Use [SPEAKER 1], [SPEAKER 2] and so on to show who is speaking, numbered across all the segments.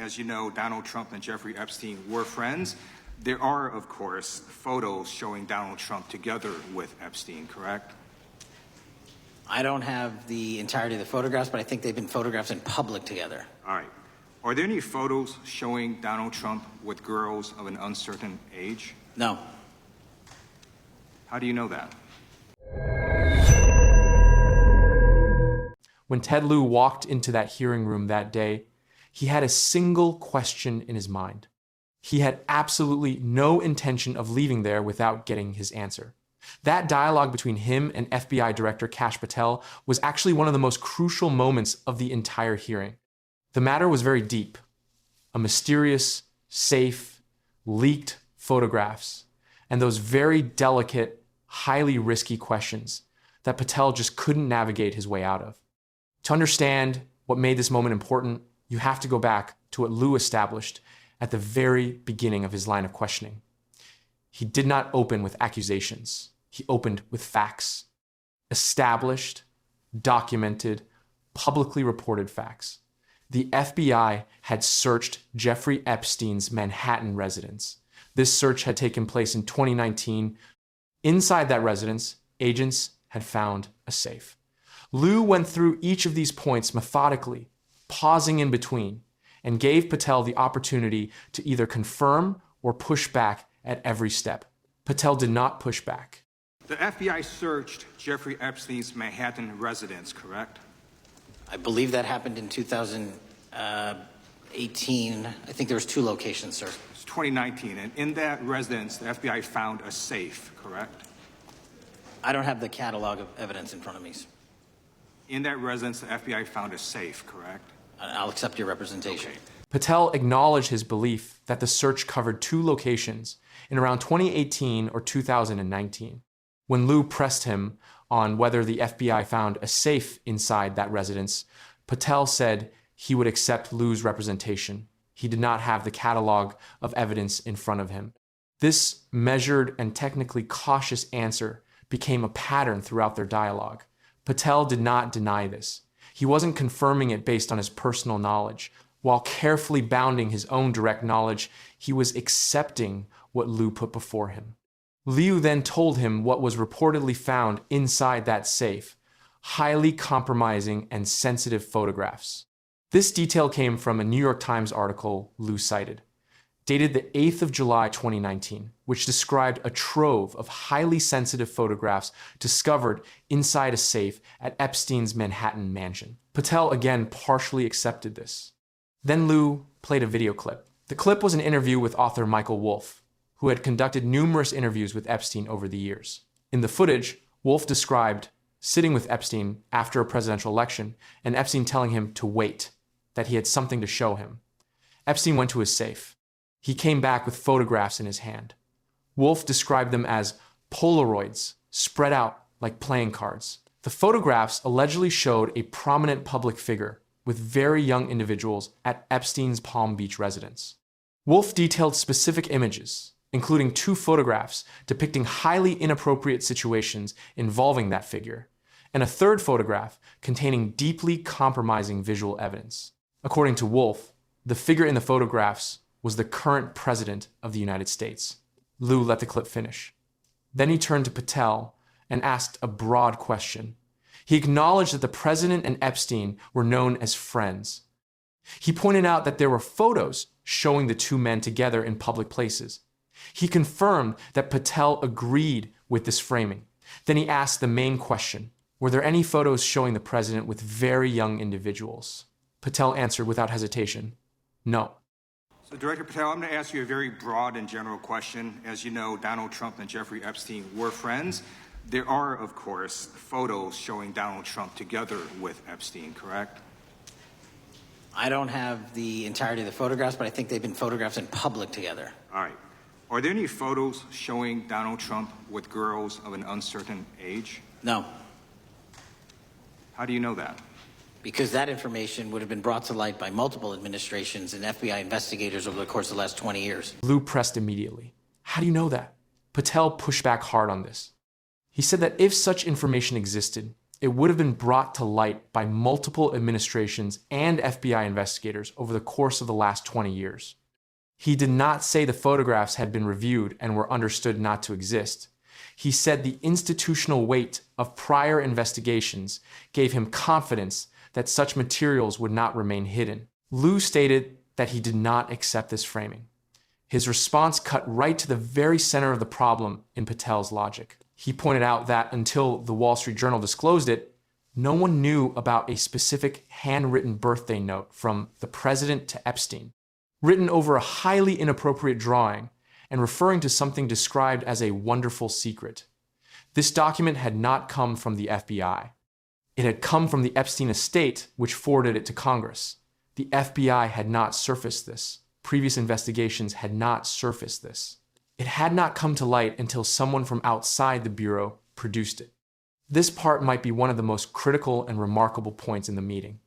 [SPEAKER 1] as you know, Donald Trump and Jeffrey Epstein were friends. There are, of course, photos showing Donald Trump together with Epstein, correct?
[SPEAKER 2] I don't have the entirety of the photographs, but I think they've been photographed in public together.
[SPEAKER 1] All right. Are there any photos showing Donald Trump with girls of an uncertain age?
[SPEAKER 2] No.
[SPEAKER 1] How do you know that?
[SPEAKER 3] When Ted Lieu walked into that hearing room that day, he had a single question in his mind. He had absolutely no intention of leaving there without getting his answer. That dialogue between him and FBI Director Kash Patel was actually one of the most crucial moments of the entire hearing. The matter was very deep. A mysterious, safe, leaked photographs, and those very delicate, highly risky questions that Patel just couldn't navigate his way out of. To understand what made this moment important, you have to go back to what Lieu established at the very beginning of his line of questioning. He did not open with accusations. He opened with facts. Established, documented, publicly reported facts. The FBI had searched Jeffrey Epstein's Manhattan residence. This search had taken place in 2019. Inside that residence, agents had found a safe. Lieu went through each of these points methodically, pausing in between, and gave Patel the opportunity to either confirm or push back at every step. Patel did not push back.
[SPEAKER 1] The FBI searched Jeffrey Epstein's Manhattan residence, correct?
[SPEAKER 2] I believe that happened in 2018. I think there was 2 locations, sir.
[SPEAKER 1] It's 2019, and in that residence, the FBI found a safe, correct?
[SPEAKER 2] I don't have the catalog of evidence in front of me.
[SPEAKER 1] In that residence, the FBI found a safe, correct?
[SPEAKER 2] I'll accept your representation.
[SPEAKER 1] Okay.
[SPEAKER 3] Patel acknowledged his belief that the search covered 2 locations in around 2018 or 2019. When Lieu pressed him on whether the FBI found a safe inside that residence, Patel said he would accept Lieu's representation. He did not have the catalog of evidence in front of him. This measured and technically cautious answer became a pattern throughout their dialogue. Patel did not deny this. He wasn't confirming it based on his personal knowledge. While carefully bounding his own direct knowledge, he was accepting what Lieu put before him. Lieu then told him what was reportedly found inside that safe: highly compromising and sensitive photographs. This detail came from a New York Times article Lieu cited, dated the 8th of July 2019, which described a trove of highly sensitive photographs discovered inside a safe at Epstein's Manhattan mansion. Patel again partially accepted this. Then Lieu played a video clip. The clip was an interview with author Michael Wolff, who had conducted numerous interviews with Epstein over the years. In the footage, Wolff described sitting with Epstein after a presidential election and Epstein telling him to wait, that he had something to show him. Epstein went to his safe. He came back with photographs in his hand. Wolff described them as Polaroids spread out like playing cards. The photographs allegedly showed a prominent public figure with very young individuals at Epstein's Palm Beach residence. Wolff detailed specific images, including 2 photographs depicting highly inappropriate situations involving that figure, and a 3rd photograph containing deeply compromising visual evidence. According to Wolff, the figure in the photographs was the current president of the United States. Lieu let the clip finish. Then he turned to Patel and asked a broad question. He acknowledged that the president and Epstein were known as friends. He pointed out that there were photos showing the 2 men together in public places. He confirmed that Patel agreed with this framing. Then he asked the main question: were there any photos showing the president with very young individuals? Patel answered without hesitation, no.
[SPEAKER 1] So, Director Patel, I'm going to ask you a very broad and general question. As you know, Donald Trump and Jeffrey Epstein were friends. There are, of course, photos showing Donald Trump together with Epstein, correct?
[SPEAKER 2] I don't have the entirety of the photographs, but I think they've been photographed in public together.
[SPEAKER 1] All right. Are there any photos showing Donald Trump with girls of an uncertain age?
[SPEAKER 2] No.
[SPEAKER 1] How do you know that?
[SPEAKER 2] Because that information would have been brought to light by multiple administrations and FBI investigators over the course of the last 20 years.
[SPEAKER 3] Lieu pressed immediately. How do you know that? Patel pushed back hard on this. He said that if such information existed, it would have been brought to light by multiple administrations and FBI investigators over the course of the last 20 years. He did not say the photographs had been reviewed and were understood not to exist. He said the institutional weight of prior investigations gave him confidence that such materials would not remain hidden. Lieu stated that he did not accept this framing. His response cut right to the very center of the problem in Patel's logic. He pointed out that until the Wall Street Journal disclosed it, no one knew about a specific handwritten birthday note from the president to Epstein, written over a highly inappropriate drawing and referring to something described as a wonderful secret. This document had not come from the FBI. It had come from the Epstein estate, which forwarded it to Congress. The FBI had not surfaced this. Previous investigations had not surfaced this. It had not come to light until someone from outside the Bureau produced it. This part might be one of the most critical and remarkable points in the meeting,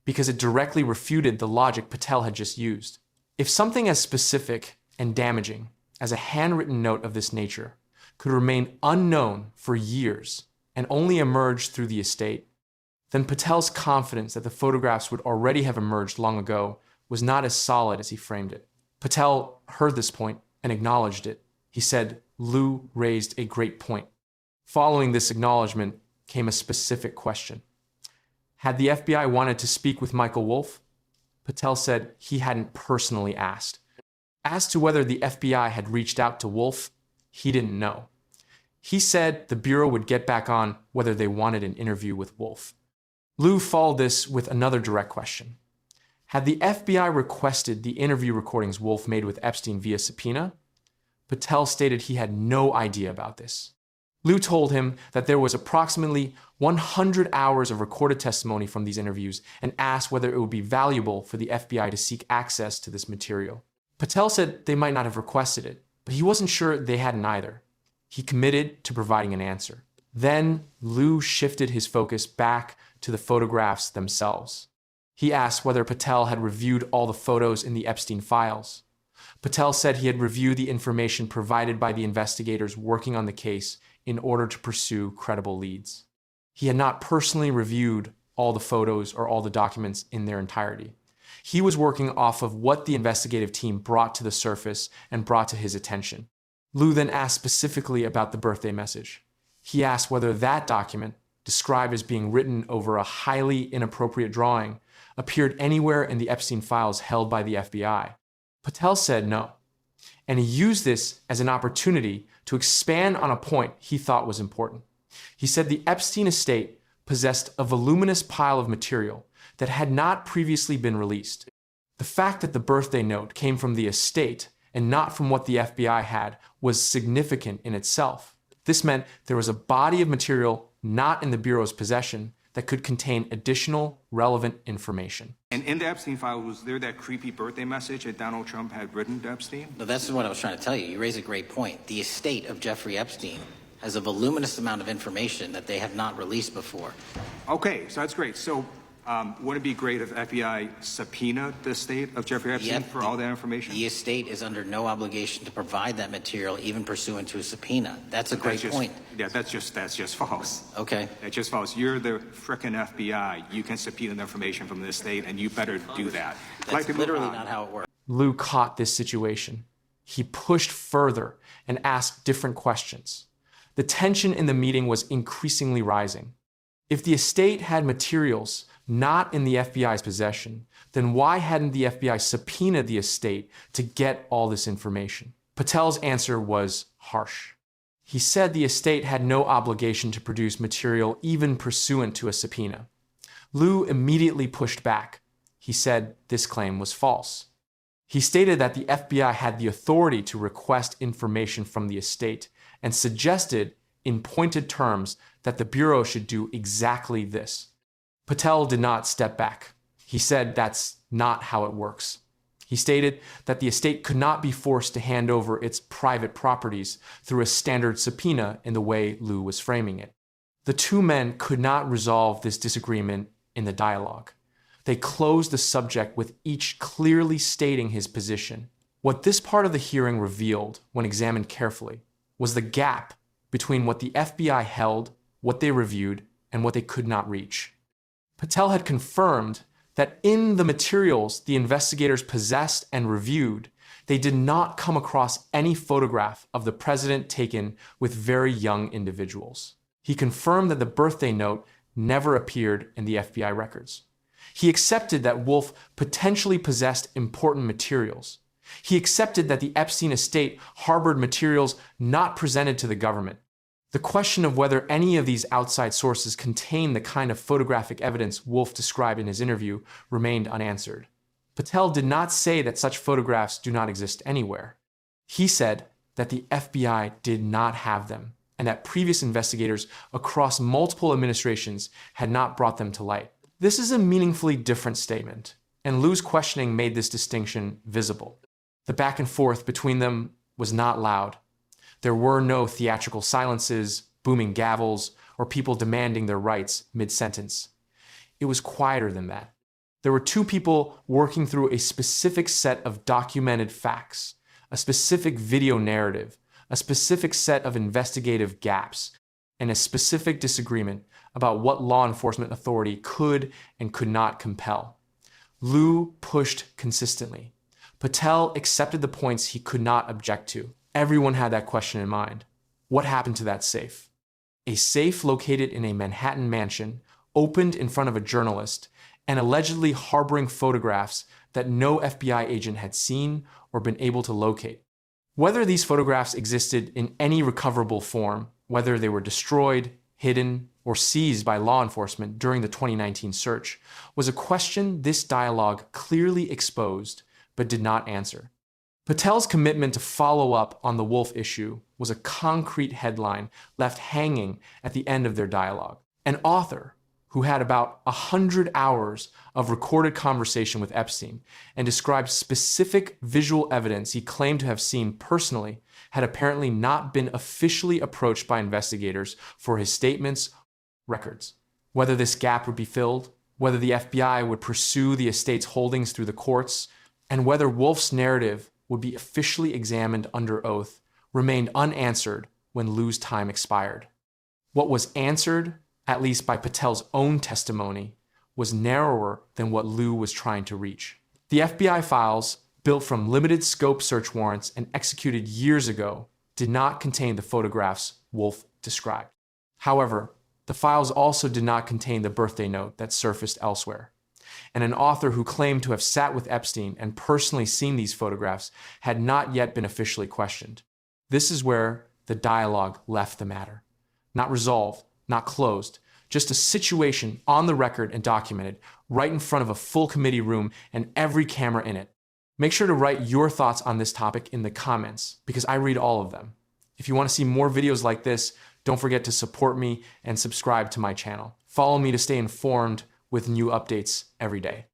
[SPEAKER 3] because it directly refuted the logic Patel had just used. If something as specific and damaging as a handwritten note of this nature could remain unknown for years and only emerge through the estate, then Patel's confidence that the photographs would already have emerged long ago was not as solid as he framed it. Patel heard this point and acknowledged it. He said, "Lieu raised a great point." Following this acknowledgement came a specific question. Had the FBI wanted to speak with Michael Wolff? Patel said he hadn't personally asked. As to whether the FBI had reached out to Wolff, he didn't know. He said the Bureau would get back on whether they wanted an interview with Wolff. Lieu followed this with another direct question. Had the FBI requested the interview recordings Wolff made with Epstein via subpoena? Patel stated he had no idea about this. Lieu told him that there was approximately 100 hours of recorded testimony from these interviews and asked whether it would be valuable for the FBI to seek access to this material. Patel said they might not have requested it, but he wasn't sure they hadn't either. He committed to providing an answer. Then Lieu shifted his focus back to the photographs themselves. He asked whether Patel had reviewed all the photos in the Epstein files. Patel said he had reviewed the information provided by the investigators working on the case in order to pursue credible leads. He had not personally reviewed all the photos or all the documents in their entirety. He was working off of what the investigative team brought to the surface and brought to his attention. Lieu then asked specifically about the birthday message. He asked whether that document, described as being written over a highly inappropriate drawing, appeared anywhere in the Epstein files held by the FBI. Patel said no, and he used this as an opportunity to expand on a point he thought was important. He said the Epstein estate possessed a voluminous pile of material that had not previously been released. The fact that the birthday note came from the estate and not from what the FBI had was significant in itself. This meant there was a body of material not in the Bureau's possession that could contain additional relevant information.
[SPEAKER 1] And in the Epstein file, was there that creepy birthday message that Donald Trump had written to Epstein?
[SPEAKER 2] No, that's what I was trying to tell you. You raise a great point. The estate of Jeffrey Epstein has a voluminous amount of information that they have not released before.
[SPEAKER 1] Okay, so that's great. So wouldn't it be great if FBI subpoenaed the estate of Jeffrey Epstein for all that information?
[SPEAKER 2] The estate is under no obligation to provide that material, even pursuant to a subpoena. That's a great point.
[SPEAKER 1] Yeah, that's just false.
[SPEAKER 2] Okay.
[SPEAKER 1] That's just false. You're the frickin' FBI. You can subpoena the information from the estate, and you better do that.
[SPEAKER 2] That's literally not how it works.
[SPEAKER 3] Lieu caught this situation. He pushed further and asked different questions. The tension in the meeting was increasingly rising. If the estate had materials not in the FBI's possession, then why hadn't the FBI subpoenaed the estate to get all this information? Patel's answer was harsh. He said the estate had no obligation to produce material even pursuant to a subpoena. Lieu immediately pushed back. He said this claim was false. He stated that the FBI had the authority to request information from the estate and suggested in pointed terms that the Bureau should do exactly this. Patel did not step back. He said that's not how it works. He stated that the estate could not be forced to hand over its private properties through a standard subpoena in the way Lieu was framing it. The two men could not resolve this disagreement in the dialogue. They closed the subject with each clearly stating his position. What this part of the hearing revealed, when examined carefully, was the gap between what the FBI held, what they reviewed, and what they could not reach. Patel had confirmed that in the materials the investigators possessed and reviewed, they did not come across any photograph of the president taken with very young individuals. He confirmed that the birthday note never appeared in the FBI records. He accepted that Wolff potentially possessed important materials. He accepted that the Epstein estate harbored materials not presented to the government. The question of whether any of these outside sources contain the kind of photographic evidence Wolff described in his interview remained unanswered. Patel did not say that such photographs do not exist anywhere. He said that the FBI did not have them, and that previous investigators across multiple administrations had not brought them to light. This is a meaningfully different statement, and Lieu's questioning made this distinction visible. The back and forth between them was not loud. There were no theatrical silences, booming gavels, or people demanding their rights mid-sentence. It was quieter than that. There were two people working through a specific set of documented facts, a specific video narrative, a specific set of investigative gaps, and a specific disagreement about what law enforcement authority could and could not compel. Lieu pushed consistently. Patel accepted the points he could not object to. Everyone had that question in mind. What happened to that safe? A safe located in a Manhattan mansion, opened in front of a journalist, and allegedly harboring photographs that no FBI agent had seen or been able to locate. Whether these photographs existed in any recoverable form, whether they were destroyed, hidden, or seized by law enforcement during the 2019 search, was a question this dialogue clearly exposed but did not answer. Patel's commitment to follow up on the Wolff issue was a concrete headline left hanging at the end of their dialogue. An author who had about 100 hours of recorded conversation with Epstein and described specific visual evidence he claimed to have seen personally had apparently not been officially approached by investigators for his statements, records. Whether this gap would be filled, whether the FBI would pursue the estate's holdings through the courts, and whether Wolff's narrative would be officially examined under oath remained unanswered when Lieu's time expired. What was answered, at least by Patel's own testimony, was narrower than what Lieu was trying to reach. The FBI files, built from limited scope search warrants and executed years ago, did not contain the photographs Wolff described. However, the files also did not contain the birthday note that surfaced elsewhere. And an author who claimed to have sat with Epstein and personally seen these photographs had not yet been officially questioned. This is where the dialogue left the matter. Not resolved, not closed, just a situation on the record and documented right in front of a full committee room and every camera in it. Make sure to write your thoughts on this topic in the comments because I read all of them. If you want to see more videos like this, don't forget to support me and subscribe to my channel. Follow me to stay informed with new updates every day.